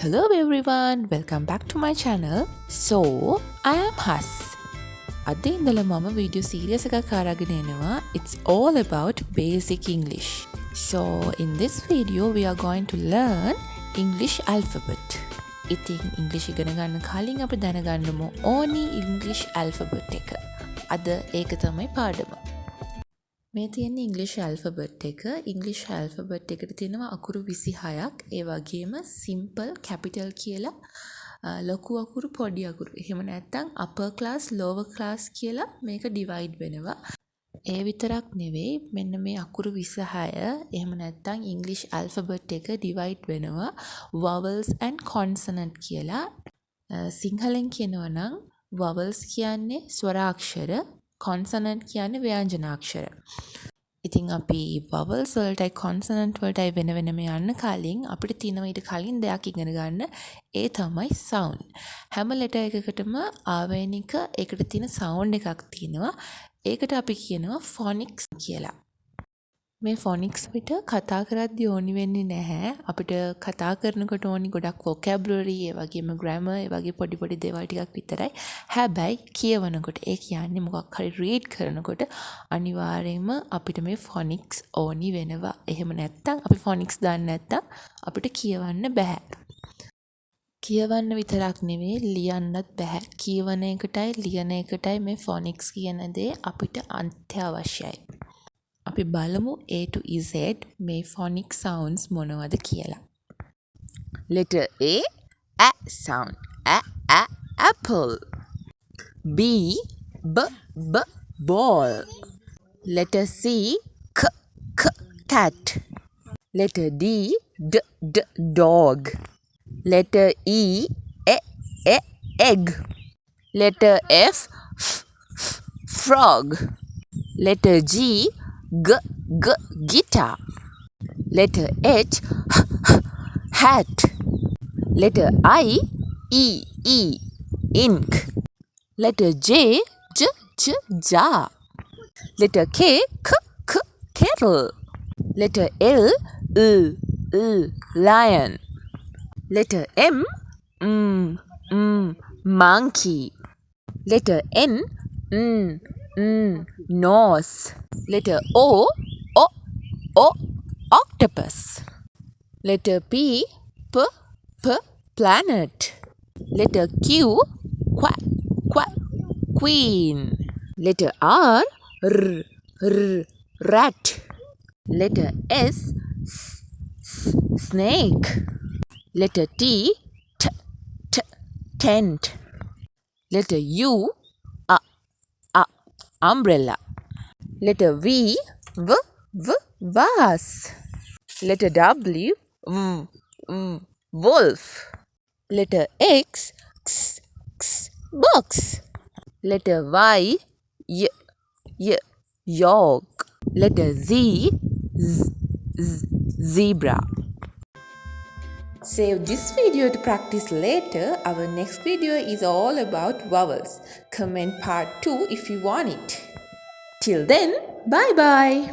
Hello everyone, welcome back to my channel. So, I am Has. අද ඉඳලා මම video series එකක් අරගෙන එනවා. It's all about basic English. So, in this video we are going to learn English alphabet. ඉතින් English ඉගෙන ගන්න කලින් අපි දැනගන්නමු ඕනි English alphabet එක. අද ඒක තමයි පාඩම. මේ තියෙන ඉංග්‍රීසි ඇල්ෆබෙට් එක ඉංග්‍රීසි ඇල්ෆබෙට් එකට තියෙනවා අකුරු 26ක් ඒ වගේම සිම්පල් කැපිටල් කියලා ලොකු අකුරු පොඩි අකුරු එහෙම නැත්නම් අපර් ක්ලාස් ලෝවර් ක්ලාස් කියලා මේක ඩිවයිඩ් වෙනවා ඒ විතරක් නෙවෙයි මෙන්න මේ අකුරු 26 එහෙම නැත්නම් ඉංග්‍රීසි ඇල්ෆබෙට් එක ඩිවයිඩ් වෙනවා vowels and consonant කියලා සිංහලෙන් කියනවා නම් vowels කියන්නේ ස්වරාක්ෂර consonant කියන්නේ ව්‍යංජනාක්ෂර. ඉතින් අපි vowels වලටයි consonant වලටයි වෙන වෙනම යන්න කලින් අපිට තියෙනවා ඊට කලින් දෙයක් ඉගෙන ගන්න. ඒ තමයි sound. හැම letter එකකටම ආවේනික ඒකට තියෙන sound එකක් තියෙනවා. ඒකට අපි කියනවා phonics කියලා. මේ phonics පිට කතා කරද්දී ඕනි වෙන්නේ නැහැ. අපිට කතා කරනකොට ඕනි ගොඩක් vocabulary, ඒ වගේම grammar, ඒ වගේ පොඩි පොඩි දේවල් ටිකක් විතරයි. හැබැයි කියවනකොට ඒ කියන්නේ මොකක් හරි read කරනකොට අනිවාර්යයෙන්ම අපිට මේ phonics ඕනි වෙනවා. එහෙම නැත්නම් අපි phonics දන්නේ නැත්නම් අපිට කියවන්න බෑ. කියවන්න විතරක් නෙවෙයි ලියන්නත් බෑ. කියවන එකටයි ලියන එකටයි මේ phonics කියන දේ අපිට අත්‍යවශ්‍යයි. අපි බලමු A to Z මේ phonic sounds මොනවද කියලා. Letter A sound. Apple. B ball. Letter C cat. Letter D dog. Letter E egg. Letter F frog. Letter G guitar. Letter H hat. Letter I ink. Letter J jar. Letter K kettle. Letter L lion. Letter M monkey. Letter N nose. Letter O octopus. Letter P planet. Letter Q queen. Letter R rat. Letter S snake. Letter T tent. Letter U umbrella. Letter V vase. Letter W wolf. Letter X box. Letter Y yolk. Letter Z zebra. Save this video to practice later. Our next video is all about vowels. Comment part 2 if you want it. Till then, bye bye.